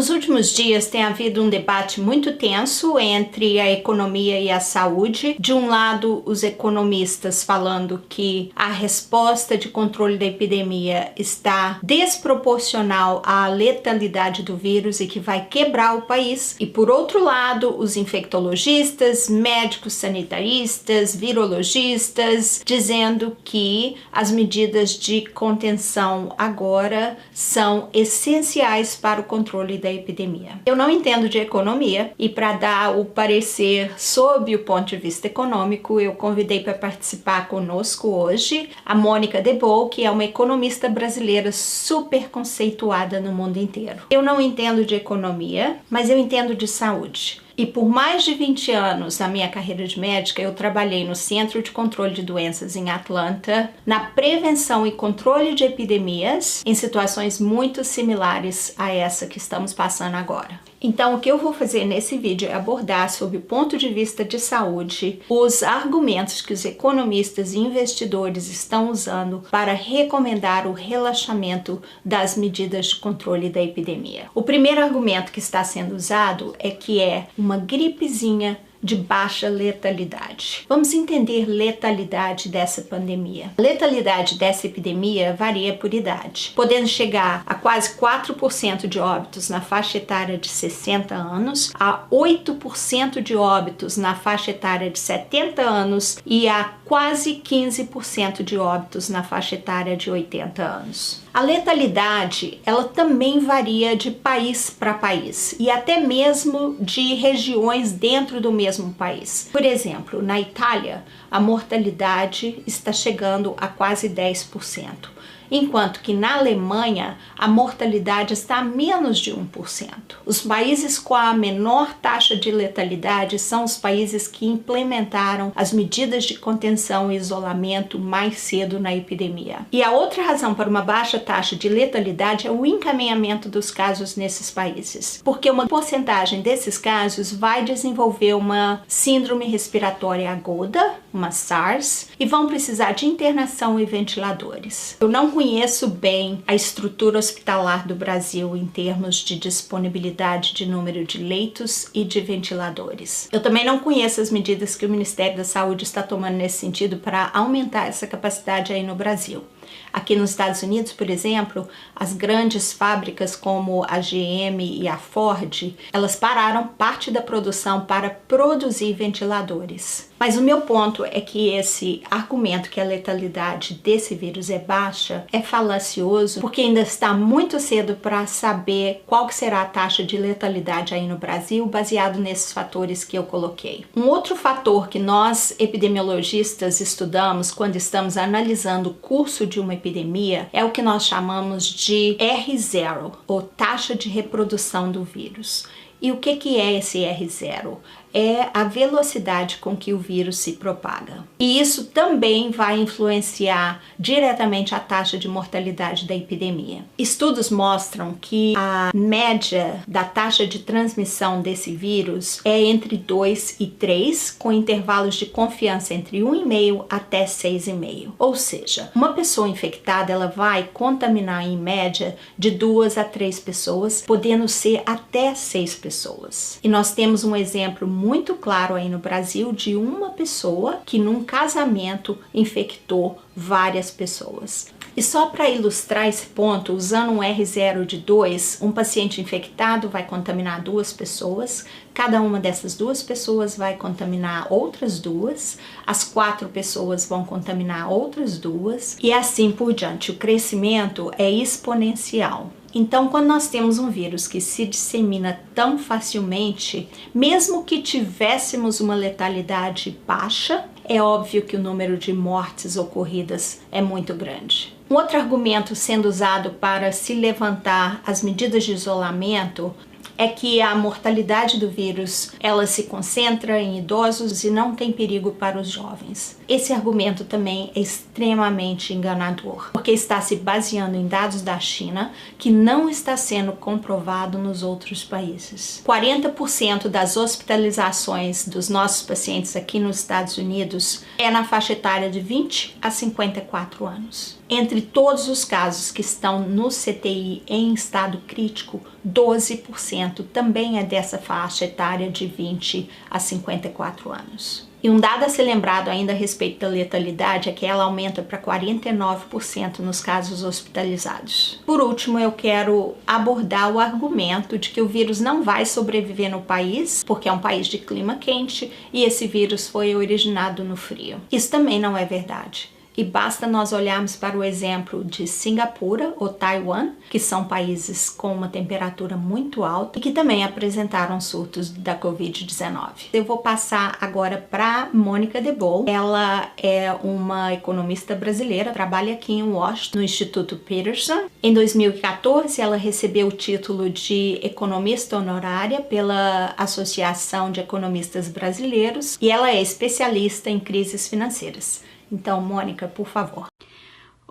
Nos últimos dias tem havido um debate muito tenso entre a economia e a saúde. De um lado, os economistas falando que a resposta de controle da epidemia está desproporcional à letalidade do vírus e que vai quebrar o país. E por outro lado, os infectologistas, médicos sanitaristas, virologistas, dizendo que as medidas de contenção agora são essenciais para o controle da epidemia. Eu não entendo de economia e para dar o parecer sob o ponto de vista econômico, eu convidei para participar conosco hoje a Mônica Debow, que é uma economista brasileira super conceituada no mundo inteiro. Eu não entendo de economia, mas eu entendo de saúde. E por mais de 20 anos na minha carreira de médica, eu trabalhei no Centro de Controle de Doenças em Atlanta, na prevenção e controle de epidemias, em situações muito similares a essa que estamos passando agora. Então, o que eu vou fazer nesse vídeo é abordar, sob o ponto de vista de saúde, os argumentos que os economistas e investidores estão usando para recomendar o relaxamento das medidas de controle da epidemia. O primeiro argumento que está sendo usado é que é uma gripezinha de baixa letalidade. Vamos entender letalidade dessa pandemia. A letalidade dessa epidemia varia por idade, podendo chegar a quase 4% de óbitos na faixa etária de 60 anos, a 8% de óbitos na faixa etária de 70 anos e a quase 15% de óbitos na faixa etária de 80 anos. A letalidade, ela também varia de país para país e até mesmo de regiões dentro do mesmo país. Por exemplo, na Itália, a mortalidade está chegando a quase 10%. Enquanto que na Alemanha a mortalidade está a menos de 1%. Os países com a menor taxa de letalidade são os países que implementaram as medidas de contenção e isolamento mais cedo na epidemia. E a outra razão para uma baixa taxa de letalidade é o encaminhamento dos casos nesses países, porque uma porcentagem desses casos vai desenvolver uma síndrome respiratória aguda, uma SARS, e vão precisar de internação e ventiladores. Eu não conheço bem a estrutura hospitalar do Brasil em termos de disponibilidade de número de leitos e de ventiladores. Eu também não conheço as medidas que o Ministério da Saúde está tomando nesse sentido para aumentar essa capacidade aí no Brasil. Aqui nos Estados Unidos, por exemplo, as grandes fábricas como a GM e a Ford, elas pararam parte da produção para produzir ventiladores. Mas o meu ponto é que esse argumento que a letalidade desse vírus é baixa é falacioso, porque ainda está muito cedo para saber qual que será a taxa de letalidade aí no Brasil, baseado nesses fatores que eu coloquei. Um outro fator que nós epidemiologistas estudamos quando estamos analisando o curso de uma epidemia é o que nós chamamos de R0, ou taxa de reprodução do vírus. E o que é esse R0? É a velocidade com que o vírus se propaga. E isso também vai influenciar diretamente a taxa de mortalidade da epidemia. Estudos mostram que a média da taxa de transmissão desse vírus é entre 2 e 3, com intervalos de confiança entre 1,5 até 6,5. Ou seja, uma pessoa infectada ela vai contaminar em média de 2 a 3 pessoas, podendo ser até 6 pessoas. E nós temos um exemplo muito claro aí no Brasil de uma pessoa que num casamento infectou várias pessoas. E só para ilustrar esse ponto, usando um R0 de 2, um paciente infectado vai contaminar 2 pessoas, cada uma dessas 2 pessoas vai contaminar outras 2, as 4 pessoas vão contaminar outras 2 e assim por diante. O crescimento é exponencial. Então, quando nós temos um vírus que se dissemina tão facilmente, mesmo que tivéssemos uma letalidade baixa, é óbvio que o número de mortes ocorridas é muito grande. Um outro argumento sendo usado para se levantar as medidas de isolamento é que a mortalidade do vírus ela se concentra em idosos e não tem perigo para os jovens. Esse argumento também é extremamente enganador, porque está se baseando em dados da China que não está sendo comprovado nos outros países. 40% das hospitalizações dos nossos pacientes aqui nos Estados Unidos é na faixa etária de 20 a 54 anos. Entre todos os casos que estão no CTI em estado crítico, 12% 40% também é dessa faixa etária de 20 a 54 anos. E um dado a ser lembrado ainda a respeito da letalidade é que ela aumenta para 49% nos casos hospitalizados. Por último, eu quero abordar o argumento de que o vírus não vai sobreviver no país, porque é um país de clima quente e esse vírus foi originado no frio. Isso também não é verdade. E basta nós olharmos para o exemplo de Singapura ou Taiwan, que são países com uma temperatura muito alta e que também apresentaram surtos da Covid-19. Eu vou passar agora para Mônica De Boll. Ela é uma economista brasileira, trabalha aqui em Washington, no Instituto Peterson. Em 2014, ela recebeu o título de economista honorária pela Associação de Economistas Brasileiros e ela é especialista em crises financeiras. Então, Mônica, por favor.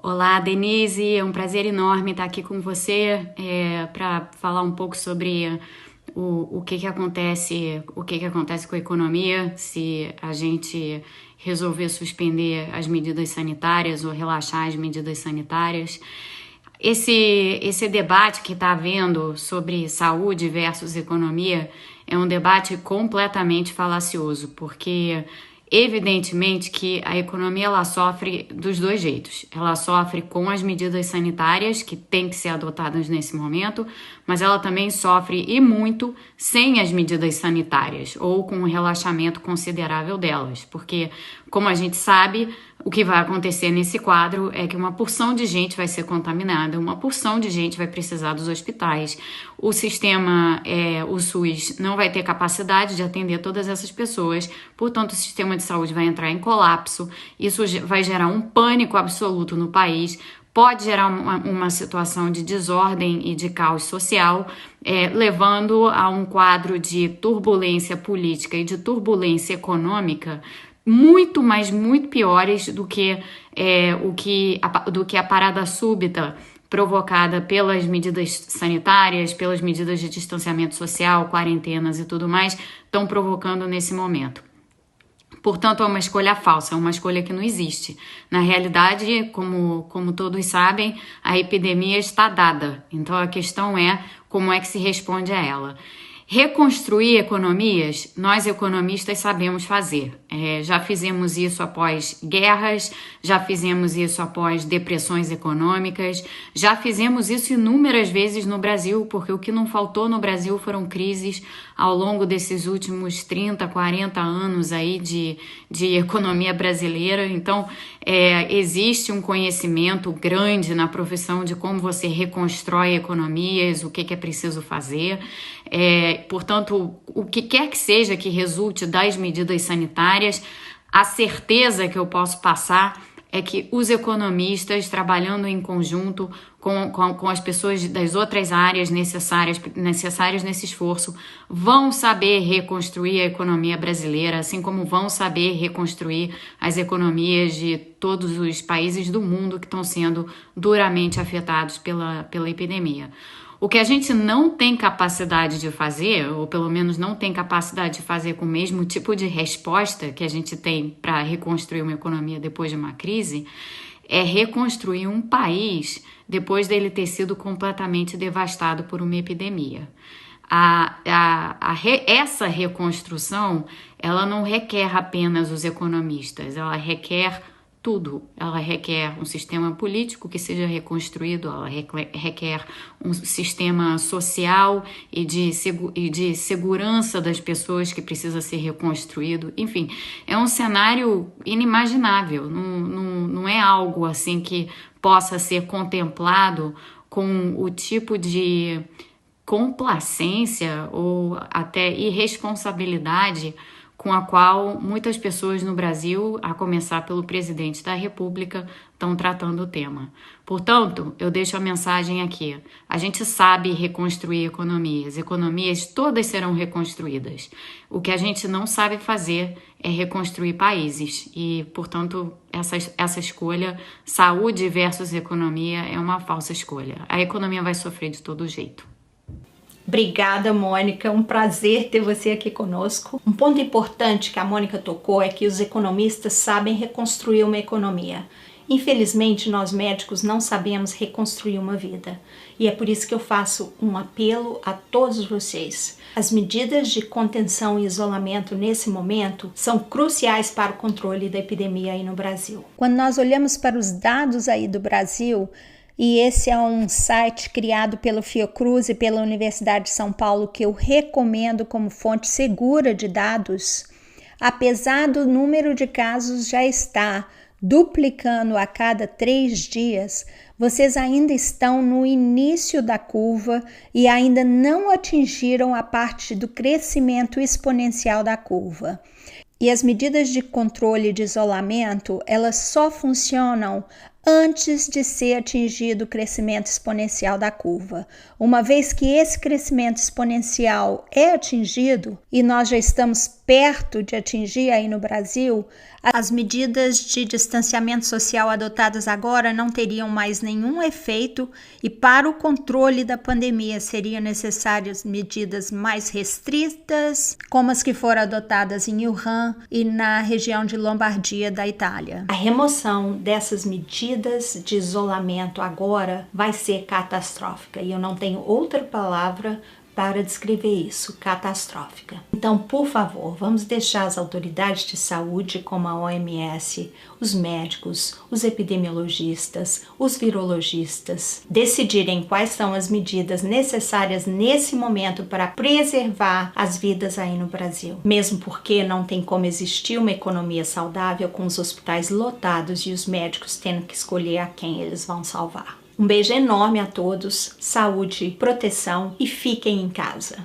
Olá, Denise, é um prazer enorme estar aqui com você para falar um pouco sobre o que acontece com a economia se a gente resolver suspender as medidas sanitárias ou relaxar as medidas sanitárias. Esse debate que está havendo sobre saúde versus economia é um debate completamente falacioso, porque evidentemente que a economia ela sofre dos dois jeitos. Ela sofre com as medidas sanitárias que têm que ser adotadas nesse momento, mas ela também sofre e muito sem as medidas sanitárias ou com um relaxamento considerável delas, porque, como a gente sabe, o que vai acontecer nesse quadro é que uma porção de gente vai ser contaminada, uma porção de gente vai precisar dos hospitais, o sistema, o SUS, não vai ter capacidade de atender todas essas pessoas, portanto o sistema de saúde vai entrar em colapso, isso vai gerar um pânico absoluto no país, pode gerar uma situação de desordem e de caos social, levando a um quadro de turbulência política e de turbulência econômica muito piores do que a parada súbita provocada pelas medidas sanitárias, pelas medidas de distanciamento social, quarentenas e tudo mais, estão provocando nesse momento. Portanto, é uma escolha falsa, é uma escolha que não existe. Na realidade, como todos sabem, a epidemia está dada. Então, a questão é como é que se responde a ela. Reconstruir economias, nós economistas sabemos fazer. Já fizemos isso após guerras, já fizemos isso após depressões econômicas, já fizemos isso inúmeras vezes no Brasil, porque o que não faltou no Brasil foram crises ao longo desses últimos 30, 40 anos aí de economia brasileira. Então, existe um conhecimento grande na profissão de como você reconstrói economias, o que é preciso fazer. Portanto, o que quer que seja que resulte das medidas sanitárias, a certeza que eu posso passar é que os economistas, trabalhando em conjunto com as pessoas das outras áreas necessárias nesse esforço, vão saber reconstruir a economia brasileira, assim como vão saber reconstruir as economias de todos os países do mundo que estão sendo duramente afetados pela epidemia. O que a gente não tem capacidade de fazer, ou pelo menos não tem capacidade de fazer com o mesmo tipo de resposta que a gente tem para reconstruir uma economia depois de uma crise, é reconstruir um país depois dele ter sido completamente devastado por uma epidemia. Essa reconstrução, ela não requer apenas os economistas, ela requer tudo. Ela requer um sistema político que seja reconstruído, ela requer um sistema social e de segurança das pessoas que precisa ser reconstruído. Enfim, é um cenário inimaginável, não é algo assim que possa ser contemplado com o tipo de complacência ou até irresponsabilidade com a qual muitas pessoas no Brasil, a começar pelo presidente da República, estão tratando o tema. Portanto, eu deixo a mensagem aqui. A gente sabe reconstruir economias todas serão reconstruídas. O que a gente não sabe fazer é reconstruir países e, portanto, essa escolha, saúde versus economia, é uma falsa escolha. A economia vai sofrer de todo jeito. Obrigada, Mônica. Um prazer ter você aqui conosco. Um ponto importante que a Mônica tocou é que os economistas sabem reconstruir uma economia. Infelizmente, nós médicos não sabemos reconstruir uma vida. E é por isso que eu faço um apelo a todos vocês. As medidas de contenção e isolamento nesse momento são cruciais para o controle da epidemia aí no Brasil. Quando nós olhamos para os dados aí do Brasil, e esse é um site criado pelo Fiocruz e pela Universidade de São Paulo que eu recomendo como fonte segura de dados, apesar do número de casos já estar duplicando a cada 3 dias, vocês ainda estão no início da curva e ainda não atingiram a parte do crescimento exponencial da curva. E as medidas de controle e de isolamento, elas só funcionam antes de ser atingido o crescimento exponencial da curva. Uma vez que esse crescimento exponencial é atingido, e nós já estamos perto de atingir aí no Brasil, as medidas de distanciamento social adotadas agora não teriam mais nenhum efeito e para o controle da pandemia seriam necessárias medidas mais restritas, como as que foram adotadas em Wuhan e na região de Lombardia da Itália. A remoção dessas medidas de isolamento agora vai ser catastrófica e eu não tenho outra palavra para descrever isso, catastrófica. Então, por favor, vamos deixar as autoridades de saúde, como a OMS, os médicos, os epidemiologistas, os virologistas, decidirem quais são as medidas necessárias nesse momento para preservar as vidas aí no Brasil. Mesmo porque não tem como existir uma economia saudável com os hospitais lotados e os médicos tendo que escolher a quem eles vão salvar. Um beijo enorme a todos, saúde, proteção e fiquem em casa.